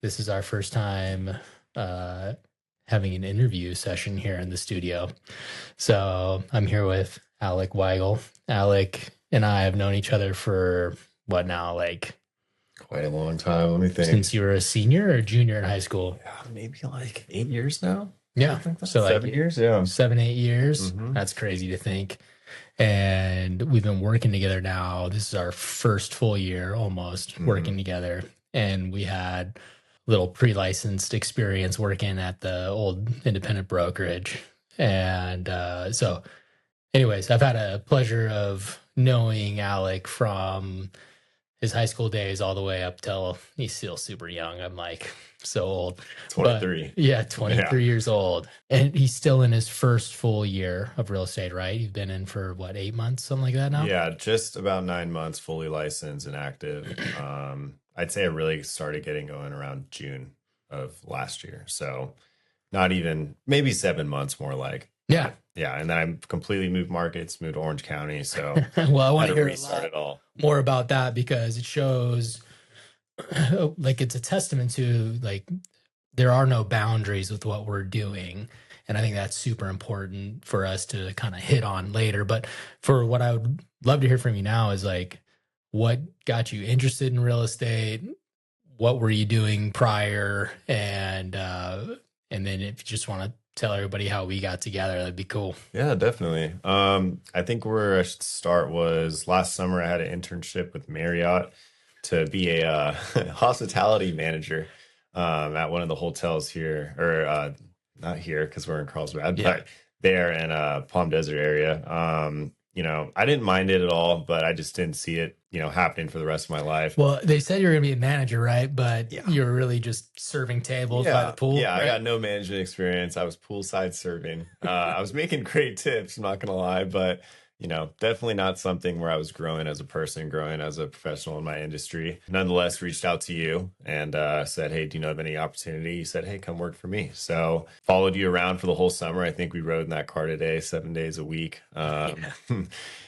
This is our first time having an interview session here in the studio. So I'm here with Alec Weigel. Alec and I have known each other for what now, like Quite a long time. Let me think. since you were a senior or junior in high school? Yeah, maybe like 8 years now. Yeah. Something like that. So like 7 years. Yeah. 7, 8 years. hmm That's crazy to think. And we've been working together now. This is our first full year almost hmm working together. And we had little pre-licensed experience working at the old independent brokerage. And so anyways, I've had a pleasure of knowing Alec from his high school days all the way up till he's still super young. I'm like so old, but 23. yeah, Yeah. 23 years old. And he's still in his first full year of real estate, right? You've been in for what, 8 months, something like that now? Yeah, just about 9 months fully licensed and active. I'd say I really started getting going around June of last year. So not even maybe 7 months more like. Yeah. Yeah. And then I completely moved markets, moved to Orange County. So Well, I had want to to hear a restart lot it all. more about that because it shows like it's a testament to like there are no boundaries with what we're doing. And I think that's super important for us to kind of hit on later. But for what I would love to hear from you now is like, what got you interested in real estate? What were you doing prior? And then if you just want to tell everybody how we got together, that'd be cool. Yeah, definitely. I think where I should start was last summer I had an internship with Marriott to be a hospitality manager at one of the hotels here, or not here because we're in Carlsbad, Yeah. but there in Palm Desert area. I didn't mind it at all, but I just didn't see it, happening for the rest of my life. Well, they said you were going to be a manager, right? But Yeah. you're really just serving tables by the Yeah, pool. yeah, I right? got no management experience. I was poolside serving. I was making great tips, I'm not gonna lie, but definitely not something where I was growing as a person, growing as a professional in my industry. Nonetheless, reached out to you and said, "Hey, do you know of any opportunity?" You said, "Hey, come work for me." So followed you around for the whole summer. I think we rode in that car today, 7 days a week.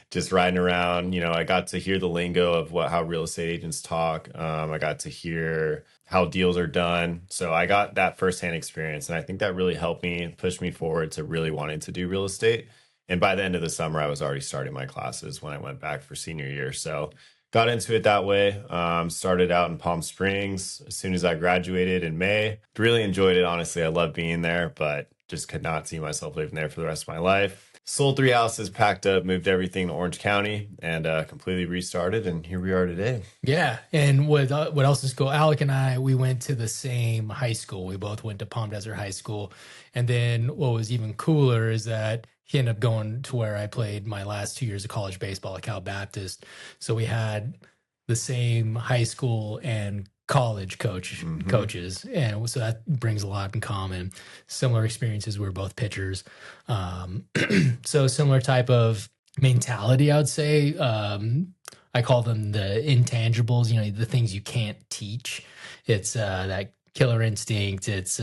Just riding around. I got to hear the lingo of how real estate agents talk. I got to hear how deals are done. So I got that firsthand experience. And I think that really helped me, push me forward to really wanting to do real estate. And by the end of the summer, I was already starting my classes when I went back for senior year. So got into it that way. Started out in Palm Springs as soon as I graduated in May. Really enjoyed it. Honestly, I love being there, but just could not see myself living there for the rest of my life. Sold 3 houses, packed up, moved everything to Orange County, and completely restarted. And here we are today. Yeah, and what else is cool? Alec and I, we went to the same high school. We both went to Palm Desert High School, and then what was even cooler is that he ended up going to where I played my last 2 years of college baseball at Cal Baptist. So we had the same high school and college coaches, and so that brings a lot in common. Similar experiences. We were both pitchers, so similar type of mentality, I would say. I call them the intangibles, the things you can't teach. It's that killer instinct. It's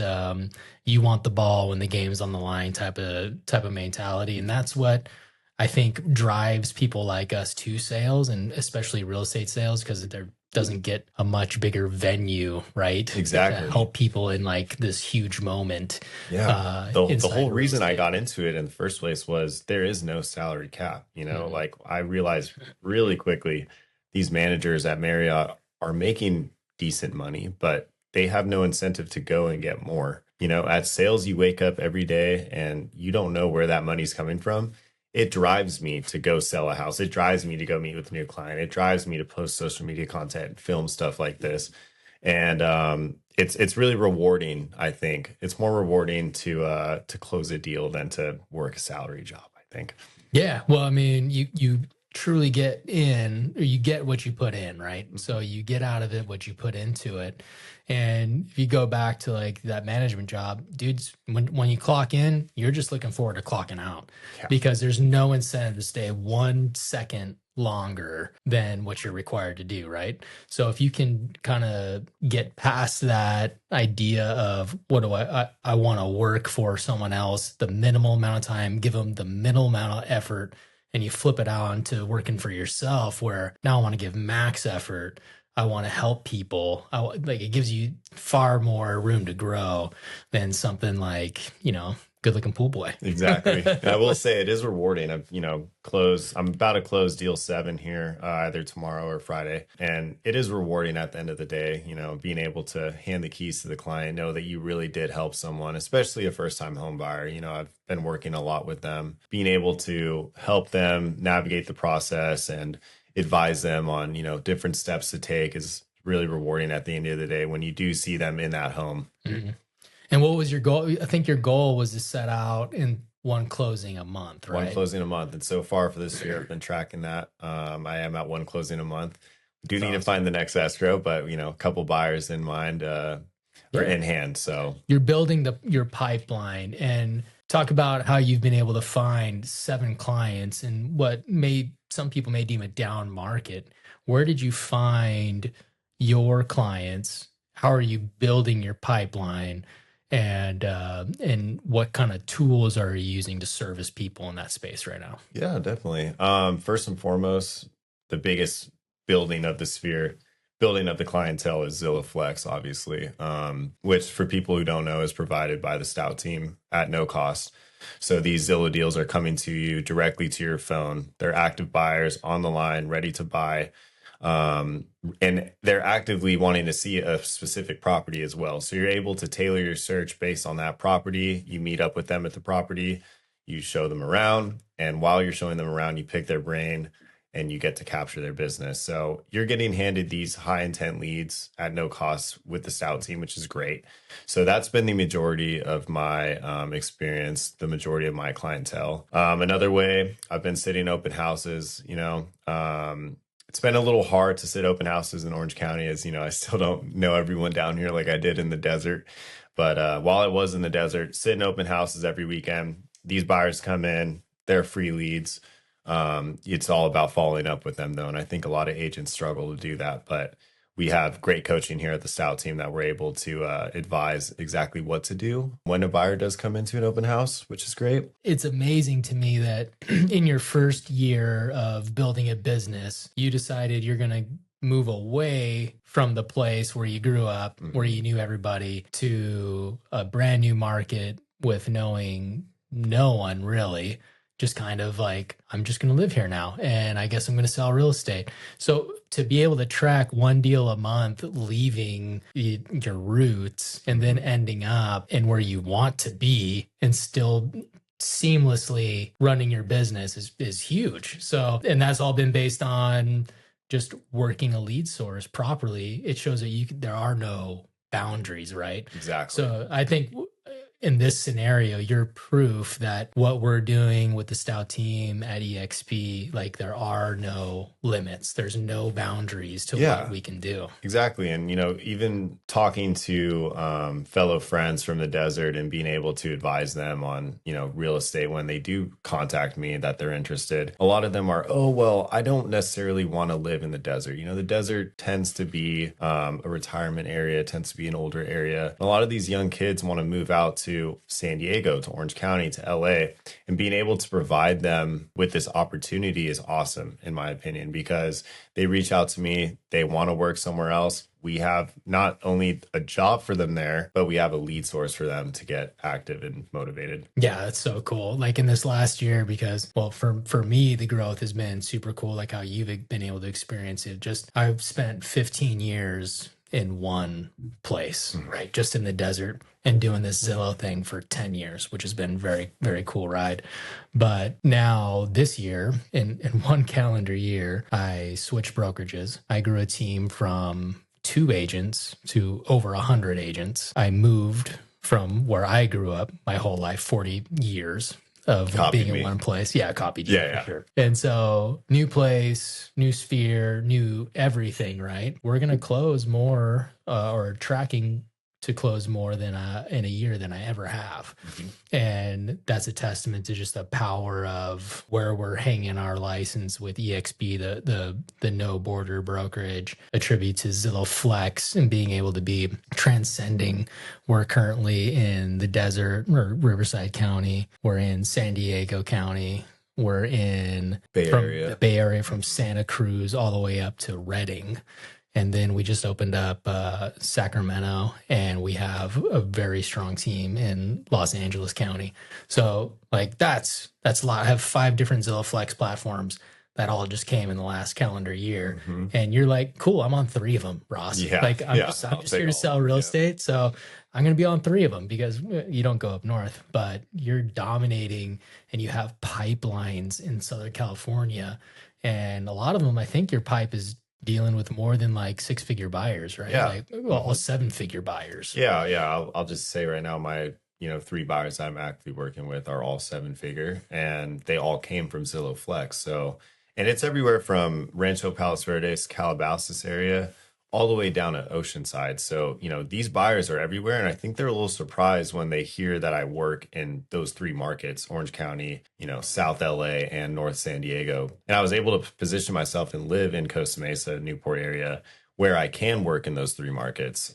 you want the ball when the game's on the line type of mentality. And that's what I think drives people like us to sales, and especially real estate sales, because there doesn't get a much bigger venue, right? Exactly. To help people in like this huge moment. Yeah. The inside whole real reason I estate. got into it in the first place was there is no salary cap. Mhm. Like I realized really quickly these managers at Marriott are making decent money, but they have no incentive to go and get more. At sales, you wake up every day and you don't know where that money's coming from. It drives me to go sell a house. It drives me to go meet with a new client. It drives me to post social media content, film stuff like this. And it's really rewarding. I think it's more rewarding to close a deal than to work a salary job, I think. Yeah, well, I mean, you truly get in, or you get what you put in, right? So you get out of it what you put into it. And if you go back to like that management job, dudes, when you clock in, you're just looking forward to clocking out Yeah. because there's no incentive to stay 1 second longer than what you're required to do, right? So if you can kind of get past that idea of what do I want to work for someone else, the minimal amount of time, give them the minimal amount of effort, and you flip it out into working for yourself where now I want to give max effort. I want to help people. Like it gives you far more room to grow than something like, good looking pool boy. Exactly. And I will say it is rewarding. I'm about to close deal 7 here, either tomorrow or Friday. And it is rewarding at the end of the day, being able to hand the keys to the client, know that you really did help someone, especially a first time home buyer. I've been working a lot with them, being able to help them navigate the process and advise them on, different steps to take is really rewarding at the end of the day when you do see them in that home. Mm-hmm. And what was your goal? I think your goal was to set out in one closing a month, right? One closing a month. And so far for this year, I've been tracking that. I am at one closing a month. Do need to find the next escrow, but a couple buyers in mind or in hand. So you're building your pipeline, and talk about how you've been able to find 7 clients in what some people may deem a down market. Where did you find your clients? How are you building your pipeline? And what kind of tools are you using to service people in that space right now? Yeah, definitely. First and foremost, the biggest building of the clientele is Zillow Flex, obviously, which for people who don't know is provided by the Stout Team at no cost. So these Zillow deals are coming to you directly to your phone. They're active buyers on the line, ready to buy. And they're actively wanting to see a specific property as well. So you're able to tailor your search based on that property. You meet up with them at the property, you show them around, and while you're showing them around, you pick their brain and you get to capture their business. So you're getting handed these high intent leads at no cost with the Stout Team, which is great. So that's been the majority of my experience, the majority of my clientele. Another way, I've been sitting open houses, it's been a little hard to sit open houses in Orange County, as I still don't know everyone down here like I did in the desert. But while I was in the desert, sitting open houses every weekend, these buyers come in, they're free leads. It's all about following up with them, though. And I think a lot of agents struggle to do that. But we have great coaching here at the Stout Team that we're able to advise exactly what to do when a buyer does come into an open house, which is great. It's amazing to me that in your first year of building a business, you decided you're going to move away from the place where you grew up, where you knew everybody, to a brand new market with knowing no one really. Just kind of like, I'm just going to live here now, and I guess I'm going to sell real estate. So to be able to track one deal a month, leaving your roots and then ending up in where you want to be and still seamlessly running your business is huge. So, and that's all been based on just working a lead source properly. It shows that there are no boundaries, right? Exactly. So I think in this scenario, you're proof that what we're doing with the Stout Team at EXP, like there are no limits. There's no boundaries to what we can do. Exactly. And, even talking to fellow friends from the desert and being able to advise them on, real estate when they do contact me that they're interested, a lot of them are, oh, well, I don't necessarily want to live in the desert. The desert tends to be a retirement area, tends to be an older area. A lot of these young kids want to move out to San Diego, to Orange County, to LA, and being able to provide them with this opportunity is awesome, in my opinion, because they reach out to me, they want to work somewhere else. We have not only a job for them there, but we have a lead source for them to get active and motivated. Yeah, that's so cool. Like in this last year, because, well, for me, the growth has been super cool, like how you've been able to experience it. Just, I've spent 15 years in one place, right? Just in the desert, and doing this Zillow thing for 10 years, which has been very, very cool ride. But now this year, in one calendar year, I switched brokerages. I grew a team from 2 agents to over 100 agents. I moved from where I grew up my whole life, 40 years of being in one place. Yeah, copied you for sure. And so new place, new sphere, new everything, right? We're going to close more or tracking to close more than in a year than I ever have. And that's a testament to just the power of where we're hanging our license with EXP, the no border brokerage, attribute to Zillow Flex and being able to be transcending. We're currently in the desert or Riverside County. We're in San Diego County. We're in Bay Area. The Bay Area, from Santa Cruz all the way up to Redding. And then we just opened up Sacramento, and we have a very strong team in Los Angeles County. So like that's a lot. I have 5 different Zillow Flex platforms that all just came in the last calendar year. Hmm. And you're like, cool, I'm on 3 of them, Ross. Yeah, Like yeah. I'm I'll just take here to all of sell them. real Yeah. estate. So I'm going to be on 3 of them because you don't go up north, but you're dominating and you have pipelines in Southern California. And a lot of them, I think your pipe is dealing with more than like 6-figure buyers, right? Yeah. Like all 7-figure buyers. Yeah, yeah. I'll just say right now, my 3 buyers I'm actively working with are all 7-figure, and they all came from Zillow Flex. So, and it's everywhere from Rancho Palos Verdes, Calabasas area, all the way down to Oceanside. So, these buyers are everywhere, and I think they're a little surprised when they hear that I work in those 3 markets: Orange County, South LA, and North San Diego. And I was able to position myself and live in Costa Mesa, Newport area, where I can work in those 3 markets.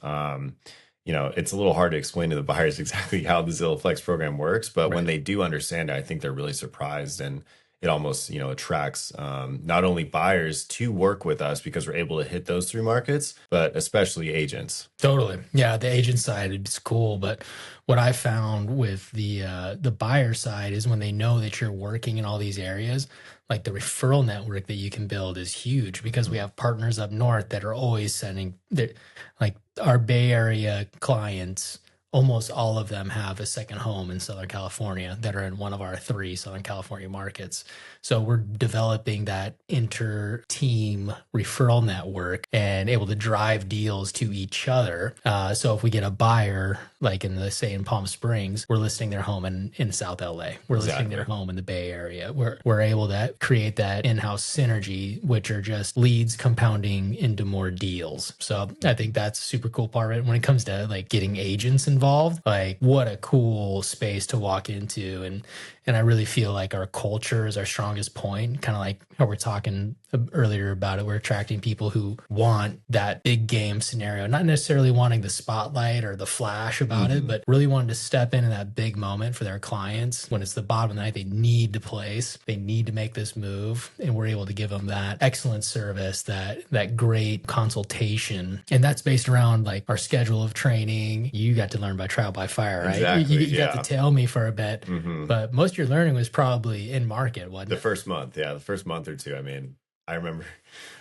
It's a little hard to explain to the buyers exactly how the Zillow Flex program works, but when Right. they do understand it, I think they're really surprised, and it almost, attracts not only buyers to work with us because we're able to hit those 3 markets, but especially agents. Totally. Yeah, the agent side is cool, but what I found with the buyer side is when they know that you're working in all these areas, like the referral network that you can build is huge because we Mhm. have partners up north that are always sending like our Bay Area clients. Almost all of them have a second home in Southern California that are in one of our 3 Southern California markets. So we're developing that inter-team referral network and able to drive deals to each other. So if we get a buyer, like say in Palm Springs, we're listing their home in South LA. We're listing their Exactly. home in the Bay Area. We're able to create that in-house synergy, which are just leads compounding into more deals. So I think that's a super cool part of it. When it comes to like getting agents involved, like what a cool space to walk into. And I really feel like our culture is our strongest point, kind of like how we're talking earlier about it. We're attracting people who want that big game scenario, not necessarily wanting the spotlight or the flash about it, Hmm. but really wanting to step into that big moment for their clients when it's the bottom of the night. They need to place, they need to make this move. And we're able to give them that excellent service, that great consultation. And that's based around like our schedule of training. You got to learn by trial by fire, right? Exactly. You got to Yeah. tell me for a bit, Hmm. but most of your learning was probably in market, wasn't The it? first month, yeah, the first month or two. I mean, I remember,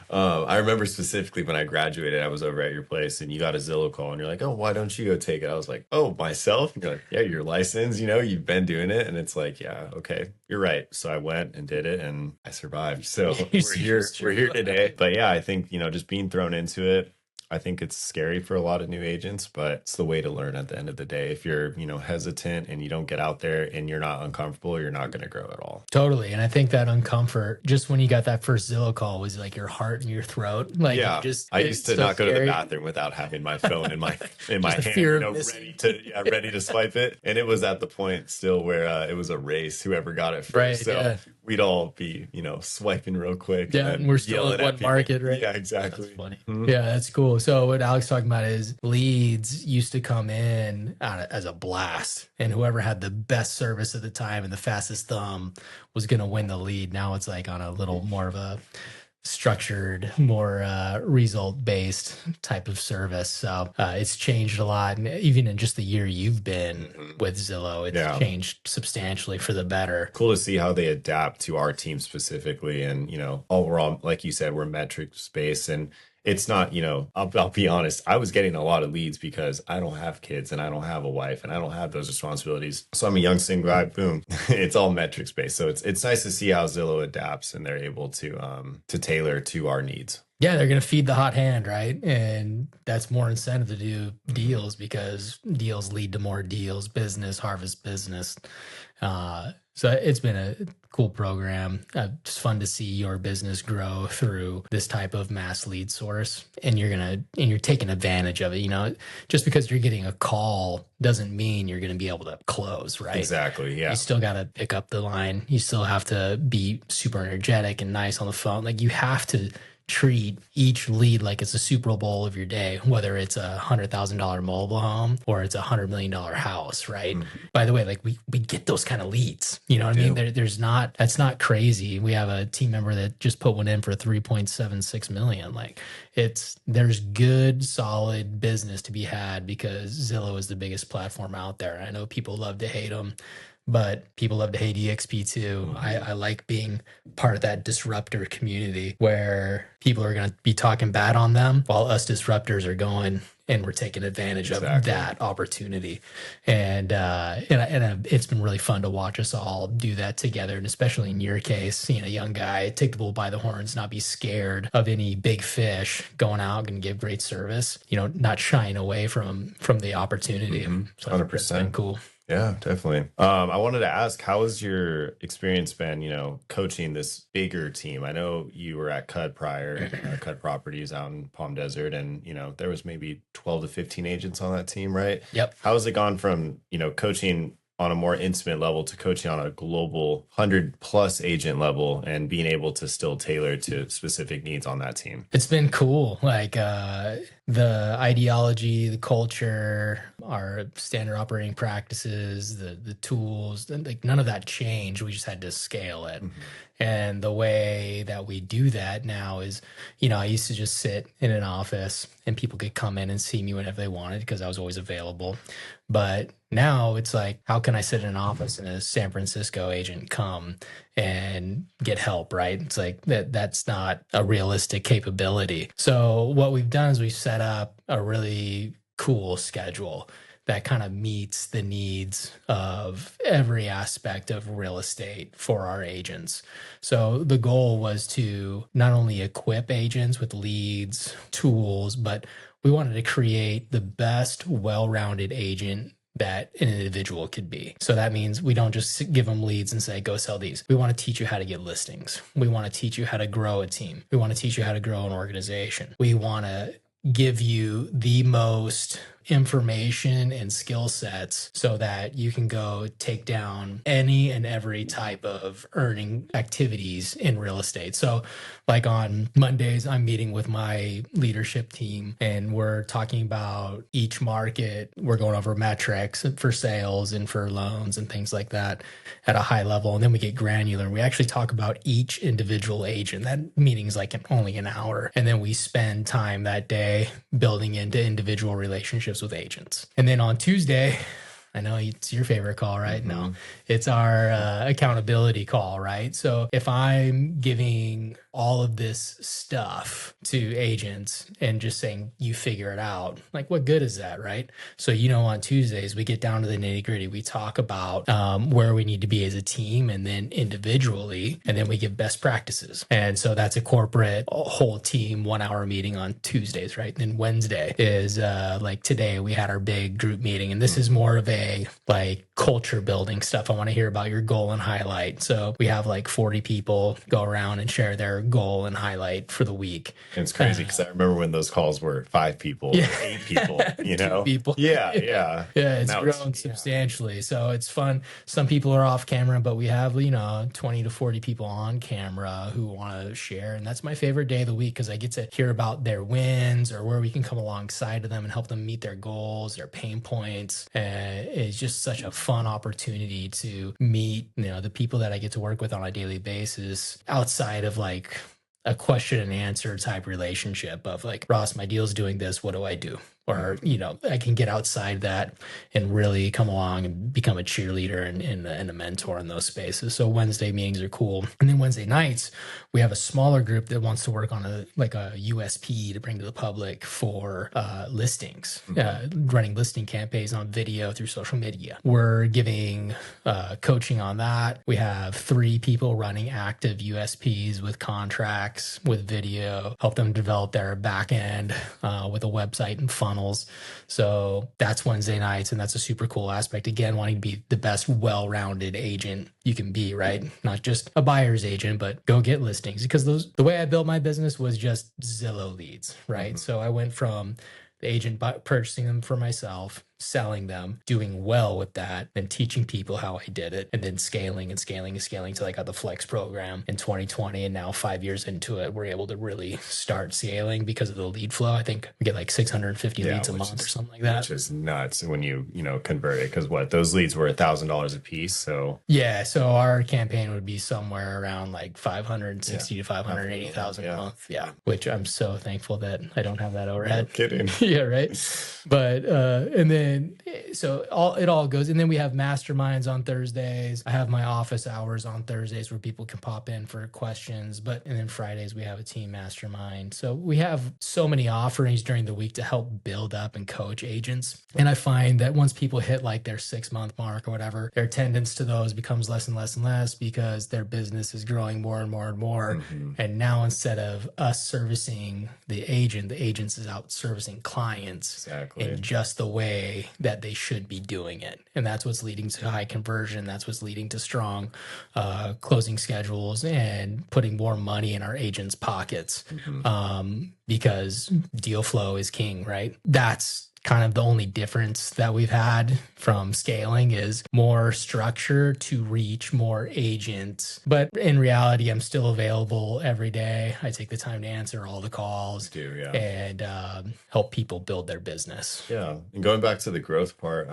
I remember specifically when I graduated, I was over at your place, and you got a Zillow call, and you're like, "Oh, why don't you go take it?" I was like, "Oh, myself." And you're like, "Yeah, you're licensed. You've been doing it." And it's like, "Yeah, okay, you're right." So I went and did it, and I survived. So we're You here. We're here survived. today. But yeah, I think just being thrown into it. I think it's scary for a lot of new agents, but it's the way to learn at the end of the day. If you're, hesitant and you don't get out there and you're not uncomfortable, you're not going to grow at all. Totally. And I think that uncomfort, just when you got that first Zillow call, was like your heart in your throat. Like Yeah, I used it's to so not go to the scary. bathroom without having my phone in my Just the hand, fear of missing. ready to swipe it. And it was at the point still where it was a race. Whoever got it Right. first, so Yeah. we'd all be swiping real quick Yeah. And we're and still yelling in at one people. market, right? Yeah, That's exactly. funny. Mhm. Yeah, that's cool. So what Alex talking about is leads used to come in as a blast, and whoever had the best service at the time and the fastest thumb was going to win the lead. Now it's like on a little more of a structured, more result based type of service. So it's changed a lot, and even in just the year you've been Mhm. with Zillow, it's Yeah. changed substantially for the better. Cool to see how they adapt to our team specifically. And, overall, like you said, we're metrics based, and it's not, I'll be honest, I was getting a lot of leads because I don't have kids and I don't have a wife and I don't have those responsibilities. So I'm a young single guy, boom. It's all metrics based. So it's nice to see how Zillow adapts and they're able to tailor to our needs. Yeah, they're going to feed the hot hand, right? And that's more incentive to do deals because deals lead to more deals, business, harvest business. So it's been a cool program. It's fun to see your business grow through this type of mass lead source, and you're taking advantage of it. Just because you're getting a call doesn't mean you're going to be able to close, right? Exactly. Yeah. You still got to pick up the line. You still have to be super energetic and nice on the phone. Like you have to treat each lead like it's a Super Bowl of your day, whether it's $100,000 mobile home or it's $100 million house, right? By the way, like we get those kind of leads, you know what I mean? That's not crazy. We have a team member that just put one in for 3.76 million. Like there's good, solid business to be had because Zillow is the biggest platform out there. I know people love to hate them, but people love to hate EXP too. I like being part of that disruptor community where people are going to be talking bad on them while us disruptors are going and we're taking advantage of that opportunity. And it's been really fun to watch us all do that together. And especially in your case, seeing a young guy take the bull by the horns, not be scared of any big fish, going out and give great service, not shying away from the opportunity. So 100%. That's been cool. Yeah, definitely. I wanted to ask, how has your experience been, coaching this bigger team? I know you were at CUD prior, CUD Properties out in Palm Desert, and, there was maybe 12 to 15 agents on that team, right? Yep. How has it gone from, coaching on a more intimate level to coaching on a global 100+ agent level and being able to still tailor to specific needs on that team? It's been cool. Like the ideology, the culture, our standard operating practices, the tools, like none of that changed. We just had to scale it. And the way that we do that now is, I used to just sit in an office and people could come in and see me whenever they wanted because I was always available. But now it's like, how can I sit in an office and a San Francisco agent come and get help, right? It's like that's not a realistic capability. So what we've done is we've set up a really cool schedule that kind of meets the needs of every aspect of real estate for our agents. So the goal was to not only equip agents with leads, tools, but we wanted to create the best well-rounded agent that an individual could be. So that means we don't just give them leads and say, go sell these. We want to teach you how to get listings. We want to teach you how to grow a team. We want to teach you how to grow an organization. We want to give you the most information and skill sets so that you can go take down any and every type of earning activities in real estate. So like on Mondays, I'm meeting with my leadership team and we're talking about each market. We're going over metrics for sales and for loans and things like that at a high level. And then we get granular and we actually talk about each individual agent. That meeting is like only an hour. And then we spend time that day building into individual relationships with agents. And then on Tuesday, I know it's your favorite call, right? No, it's our accountability call, right? So if I'm giving all of this stuff to agents and just saying, you figure it out, like what good is that, right? So, on Tuesdays, we get down to the nitty gritty. We talk about where we need to be as a team and then individually, and then we give best practices. And so that's a corporate whole team 1 hour meeting on Tuesdays, right? And then Wednesday is like today we had our big group meeting, and this is more of a like culture building stuff. I want to hear about your goal and highlight. So we have like 40 people go around and share their goal and highlight for the week. And it's crazy because I remember when those calls were 5 people, 8 people, 2 people. Yeah. Yeah, it's grown substantially. So it's fun. Some people are off camera, but we have, 20 to 40 people on camera who want to share. And that's my favorite day of the week because I get to hear about their wins or where we can come alongside of them and help them meet their goals, their pain points. It's just such a fun opportunity to meet, the people that I get to work with on a daily basis outside of like a question and answer type relationship of like, Ross, my deal's doing this. What do I do? Or, I can get outside that and really come along and become a cheerleader and a mentor in those spaces. So Wednesday meetings are cool. And then Wednesday nights, we have a smaller group that wants to work on a USP to bring to the public for listings, running listing campaigns on video through social media. We're giving coaching on that. We have 3 people running active USPs with contracts, with video, help them develop their back end with a website and funnels. So that's Wednesday nights, and that's a super cool aspect. Again, wanting to be the best well-rounded agent you can be, right? Not just a buyer's agent, but go get listings. Because the way I built my business was just Zillow leads, right? So I went from the agent purchasing them for myself, selling them, doing well with that, then teaching people how I did it, and then scaling and scaling and scaling till I got the Flex program in 2020. And now 5 years into it, we're able to really start scaling because of the lead flow. I think we get like 650 leads a month or something like that. Which is nuts when you convert it, because those leads were $1,000 a piece. So yeah, so our campaign would be somewhere around like 560 to 580,000 a month. Yeah, which I'm so thankful that I don't have that overhead. No kidding. Yeah, right. But and then so it all goes, and then we have masterminds on Thursdays. I have my office hours on Thursdays where people can pop in for questions. And then Fridays we have a team mastermind. So we have so many offerings during the week to help build up and coach agents. And I find that once people hit like their 6-month mark or whatever, their attendance to those becomes less and less and less because their business is growing more and more and more. And now instead of us servicing the agents is out servicing clients in just the way that they should be doing it. And that's what's leading to high conversion. That's what's leading to strong closing schedules and putting more money in our agents' pockets because deal flow is king, right? That's kind of the only difference that we've had from scaling is more structure to reach more agents. But in reality, I'm still available every day. I take the time to answer all the calls and help people build their business. Yeah. And going back to the growth part,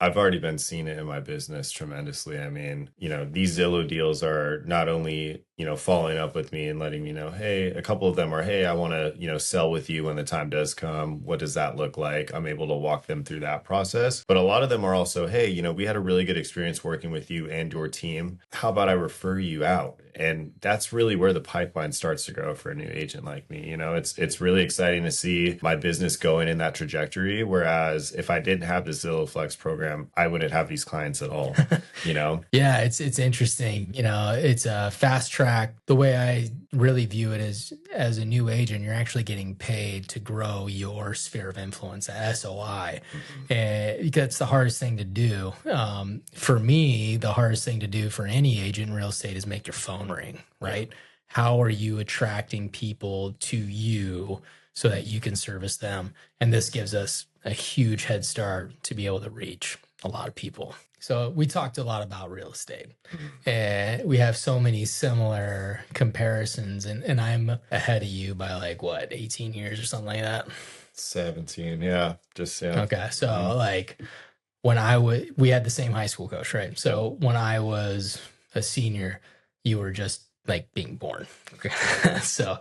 I've already been seeing it in my business tremendously. I mean, these Zillow deals are not only, following up with me and letting me know, hey, a couple of them are, hey, I want to, sell with you when the time does come. What does that look like? I'm able to walk them through that process. But a lot of them are also, hey, we had a really good experience working with you and your team. How about I refer you out? And that's really where the pipeline starts to grow for a new agent like me. It's really exciting to see my business going in that trajectory. Whereas if I didn't have the Zillow Flex program, I wouldn't have these clients at all, Yeah, it's interesting. It's a fast track. The way I really view it is as a new agent, you're actually getting paid to grow your sphere of influence, SOI. And that's the hardest thing to do. For me, the hardest thing to do for any agent in real estate is make your phone ring, right? How are you attracting people to you so that you can service them? And this gives us a huge head start to be able to reach a lot of people. So we talked a lot about real estate and we have so many similar comparisons and I'm ahead of you by 18 years or something like that. 17. Yeah. Okay. So we had the same high school coach, right? So when I was a senior, you were just being born. So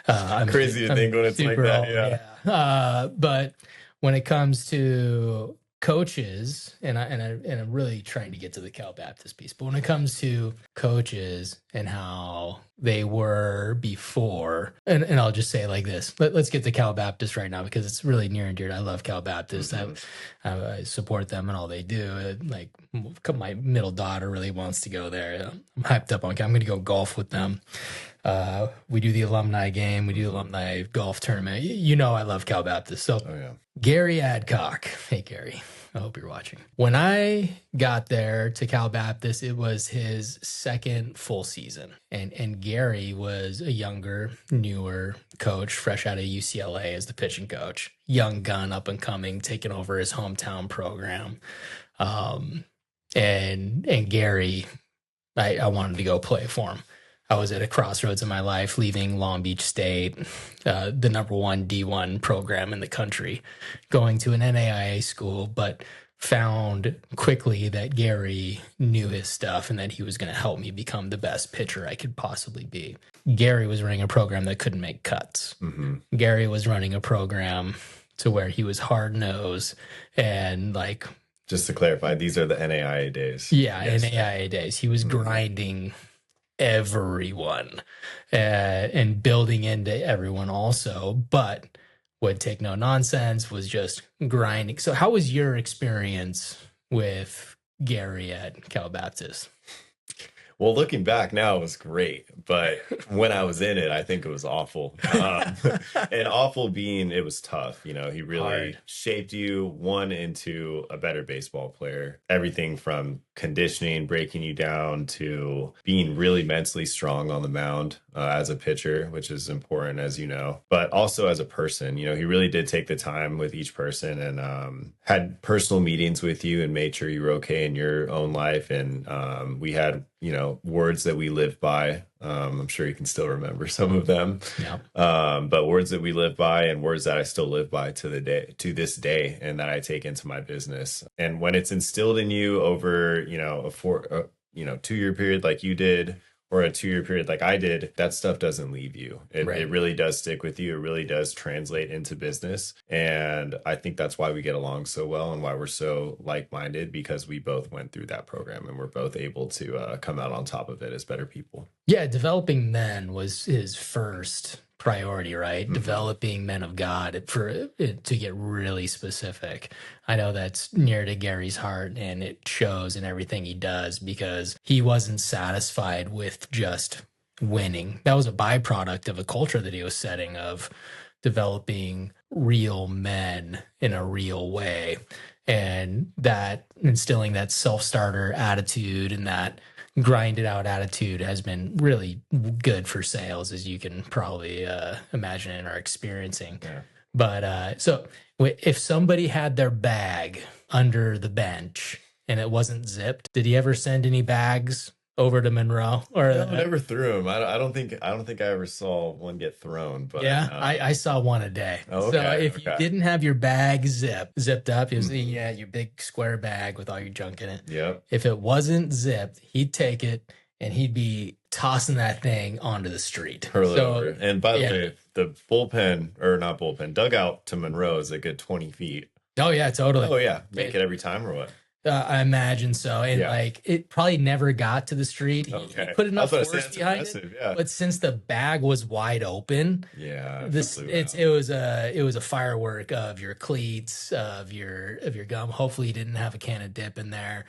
I'm crazy to think when it's like that. Old, yeah. But when it comes to coaches, and I'm really trying to get to the Cal Baptist piece, but when it comes to coaches and how they were before, and I'll just say it like this, let's get to Cal Baptist right now because it's really near and dear. I love Cal Baptist. I support them and all they do. My middle daughter really wants to go there. I'm hyped up on Cal. I'm going to go golf with them. We do the alumni game. We do the alumni golf tournament. I love Cal Baptist. So Gary Adcock. Hey, Gary. I hope you're watching. When I got there to Cal Baptist, it was his second full season. And Gary was a younger, newer coach, fresh out of UCLA as the pitching coach. Young gun, up and coming, taking over his hometown program. And Gary, I wanted to go play for him. I was at a crossroads in my life, leaving Long Beach State, the #1 D1 program in the country, going to an NAIA school, but found quickly that Gary knew his stuff and that he was going to help me become the best pitcher I could possibly be. Gary was running a program that couldn't make cuts. Gary was running a program to where he was hard-nosed and Just to clarify, these are the NAIA days. Yeah, yes. NAIA days. He was grinding everyone and building into everyone also, but would take no nonsense, was just grinding. So how was your experience with Gary at Cal Baptist? Well, looking back now, it was great, but when I was in it, I think it was awful. And awful being it was tough. You know, he really Hard. shaped you one into a better baseball player. Everything from conditioning, breaking you down to being really mentally strong on the mound as a pitcher, which is important, as you know, but also as a person. You know, he really did take the time with each person and had personal meetings with you and made sure you were okay in your own life. And we had, you know, words that we lived by. I'm sure you can still remember some of them. Yeah. But words that we live by and words that I still live by to this day, and that I take into my business. And when it's instilled in you over, you know, you know, 2 year period like you did, or a 2 year period like I did, that stuff doesn't leave you. Right. It really does stick with you. It really does translate into business. And I think that's why we get along so well and why we're so like-minded, because we both went through that program and we're both able to come out on top of it as better people. Yeah, developing men was his first priority, right? Mm-hmm. Developing men of God to get really specific. I know that's near to Gary's heart, and it shows in everything he does because he wasn't satisfied with just winning. That was a byproduct of a culture that he was setting of developing real men in a real way, and that instilling that self-starter attitude and that grinded out attitude has been really good for sales, as you can probably imagine and are experiencing. Yeah. But so if somebody had their bag under the bench and it wasn't zipped, did he ever send any bags over to Monroe? Or No, I never threw him. I don't think I ever saw one get thrown. But yeah, I saw one a day. Oh, So okay, if you didn't have your bag zipped up, it was yeah, your big square bag with all your junk in it. Yep. If it wasn't zipped, he'd take it and he'd be tossing that thing onto the street. Hurl it So over. And by the yeah. way, the bullpen, or not bullpen, dugout to Monroe is a good 20 feet. Oh yeah, totally. Oh yeah, make it every time or what? I imagine so. And Yeah. like it probably never got to the street. He Okay. put enough I was force gonna say, behind that's it. impressive, yeah. But since the bag was wide open, Yeah, it was a firework of your cleats, of your gum. Hopefully you didn't have a can of dip in there.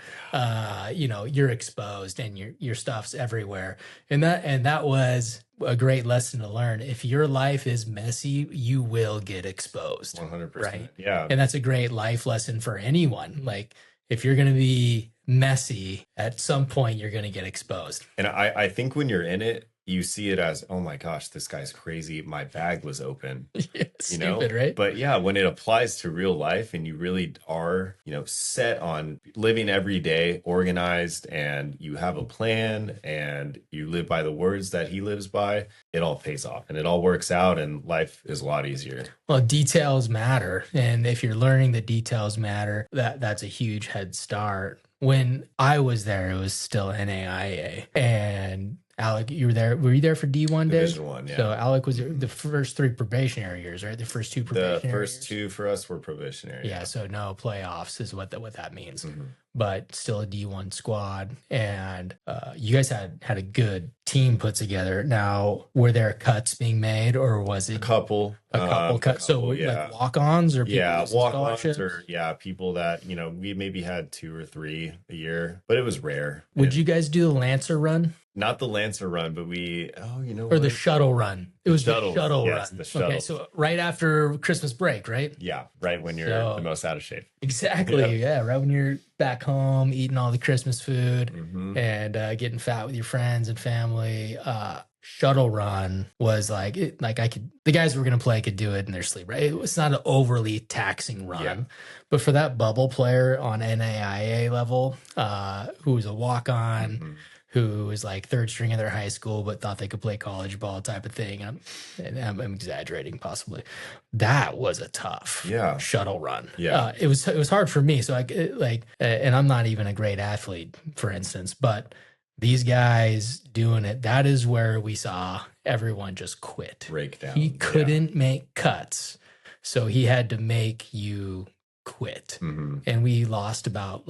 You know, you're exposed and your stuff's everywhere. And that was a great lesson to learn. If your life is messy, you will get exposed. 100%. Right. Yeah. And that's a great life lesson for anyone. Like if you're going to be messy, at some point you're going to get exposed. And I think when you're in it, you see it as, oh my gosh, this guy's crazy. My bag was open. Yeah, You know, stupid, right? but yeah, when it applies to real life and you really are, you know, set on living every day, organized, and you have a plan and you live by the words that he lives by, it all pays off and it all works out and life is a lot easier. Well, details matter. And if you're learning that details matter, that's a huge head start. When I was there, it was still NAIA. And Alec, you were there. Were you there for D1 days? Division one, yeah. So Alec was the first 3 probationary years, right? The first 2 probationary The first years? 2 for us were probationary. Yeah, so no playoffs is what that means. Mhm. But still a D1 squad. And you guys had a good team put together. Now, were there cuts being made, or was it A couple cuts? So yeah. like walk-ons or people Yeah, with some walk-ons scholarships? or people that, you know, we maybe had 2 or 3 a year, but it was rare. Would you guys do the Lancer run? Not the Lancer run, but Or the shuttle run? It was the shuttle yes, run. the shuttle. Okay, so right after Christmas break, right? Yeah, right when you're So- the most out of shape. Exactly. Yeah, right when you're back home eating all the Christmas food Mhm. and getting fat with your friends and family. Shuttle run was like the guys who were going to play could do it in their sleep, right? It was not an overly taxing run. Yeah. But for that bubble player on NAIA level, who was a walk-on, Mhm. who was like 3rd string in their high school but thought they could play college ball type of thing, and I'm exaggerating possibly, that was a tough shuttle run. Yeah. It was hard for me. So and I'm not even a great athlete, for instance, but these guys doing it, that is where we saw everyone just quit. Break down. He couldn't make cuts, so he had to make you quit. Mhm. And we lost about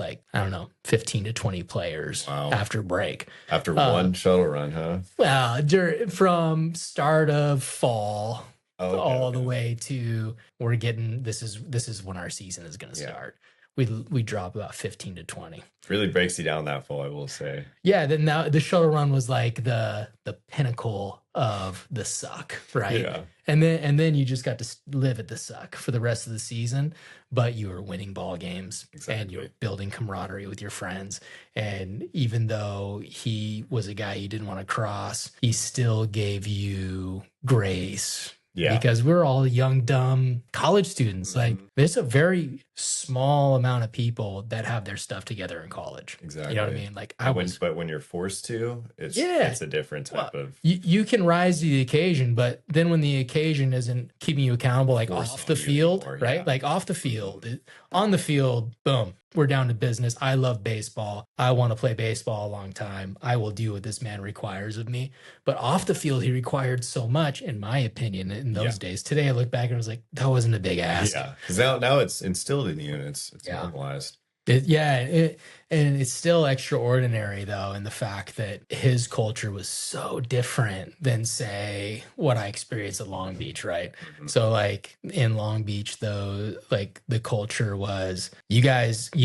15 to 20 players Wow. after break. After one shuttle run, huh? Well, from start of fall Oh, okay, all the okay. way to this is when our season is going to Yeah. start. we drop about 15 to 20. Really breaks you down that full, I will say. Yeah, then now the shuttle run was like the pinnacle of the suck, right? Yeah. And then you just got to live at the suck for the rest of the season, but you were winning ball games and you were Exactly. building camaraderie with your friends. And even though he was a guy you didn't want to cross, he still gave you grace. Yeah. Because we're all young, dumb college students. Like, there's a very small amount of people that have their stuff together in college. Exactly. You know what I mean? Like, but when you're forced to, it's a different type of. You can rise to the occasion, but then when the occasion isn't keeping you accountable, like off the field, anymore, right? yeah. Like off the field, on the field, boom, we're down to business. I love baseball. I want to play baseball a long time. I will do what this man requires of me. But off the field, he required so much, in my opinion, in those days. Today, I look back and I was like, that wasn't a big ask. Yeah, because now it's instilled in you and it's normalized. And it's still extraordinary, though, in the fact that his culture was so different than, say, what I experienced at Long Beach, right? Mm-hmm. So, like, in Long Beach, though, like, the culture was, you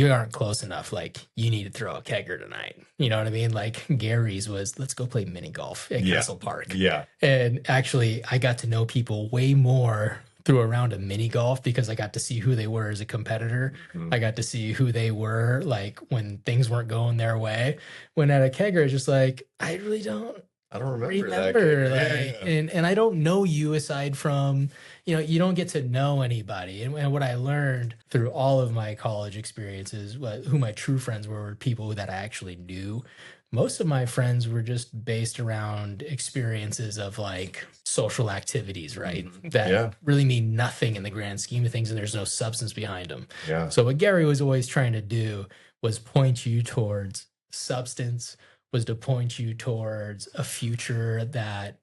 aren't close enough. Like, you need to throw a kegger tonight. You know what I mean? Like, Gary's was, let's go play mini golf at Castle Park. Yeah. And actually, I got to know people way more through a round of mini golf because I got to see who they were as a competitor. Mm-hmm. I got to see who they were like when things weren't going their way. When at a kegger, it's just like, I really don't remember that. Like, and I don't know you aside from, you don't get to know anybody. And what I learned through all of my college experiences, who my true friends were people that I actually knew. Most of my friends were just based around experiences of like social activities, right? That really mean nothing in the grand scheme of things, and there's no substance behind them. Yeah. So what Gary was always trying to do was point you towards substance, was to point you towards a future that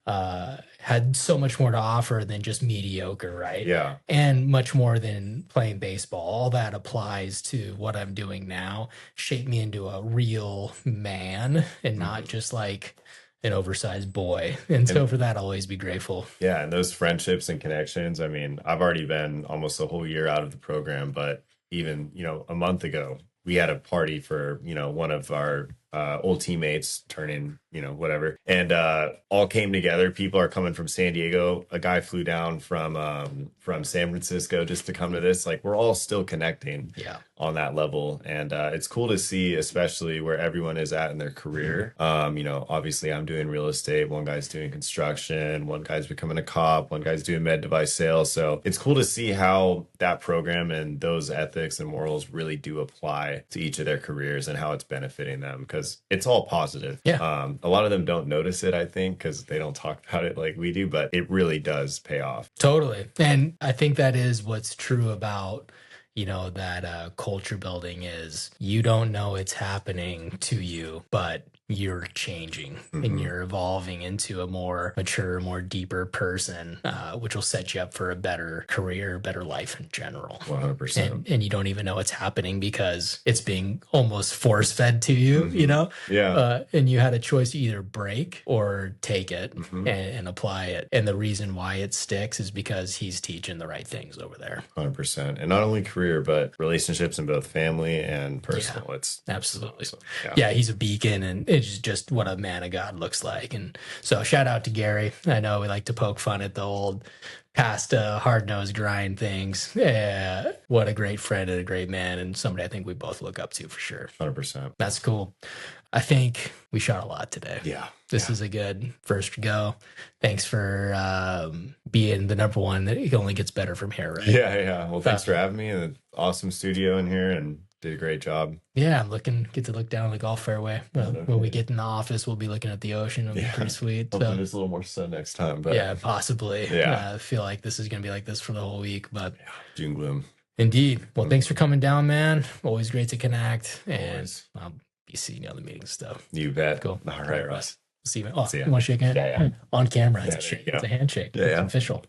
had so much more to offer than just mediocre, right? Yeah. And much more than playing baseball. All that applies to what I'm doing now. Shape me into a real man and not just like an oversized boy. And so for that, I'll always be grateful. Yeah. And those friendships and connections, I mean, I've already been almost a whole year out of the program, but even, a month ago, we had a party for, one of our old teammates turning, whatever. And all came together. People are coming from San Diego. A guy flew down from San Francisco just to come to this. Like, we're all still connecting on that level. And it's cool to see, especially where everyone is at in their career. Obviously I'm doing real estate. One guy's doing construction. One guy's becoming a cop. One guy's doing med device sales. So it's cool to see how that program and those ethics and morals really do apply to each of their careers and how it's benefiting them, because it's all positive. Yeah. A lot of them don't notice it, I think, because they don't talk about it like we do, but it really does pay off. Totally. And I think that is what's true about, that culture building is you don't know it's happening to you, but you're changing and you're evolving into a more mature, more deeper person, which will set you up for a better career, better life in general. 100%. And you don't even know it's happening because it's being almost force fed to you, Yeah. And you had a choice to either break or take it and apply it. And the reason why it sticks is because he's teaching the right things over there. 100%. And not only career, but relationships in both family and personal. It's absolutely awesome. Yeah, he's a beacon, and it's just what a man of God looks like. And so shout out to Gary. I know we like to poke fun at the old past hard-nosed grind things. Yeah, what a great friend and a great man, and somebody I think we both look up to for sure. 100%. That's cool. I think we shot a lot today. Yeah. This is a good first go. Thanks for being the number one. It only gets better from here, right? Yeah. Well, thanks for having me. An awesome studio in here, and did a great job. Yeah, get to look down the golf fairway. When we get in the office, we'll be looking at the ocean. It'll be pretty sweet. Hopefully there's a little more sun next time. But yeah, possibly. Yeah. I feel like this is going to be like this for the whole week. But June gloom. Indeed. Well, thanks for coming down, man. Always great to connect. And Always. I'll be seeing you on the meeting stuff. You bet. Cool. All right, Russ. See you. Oh, See ya. you want to shake a hand? Yeah. On camera. Yeah, It's there you it's a go. handshake. Yeah. It's official.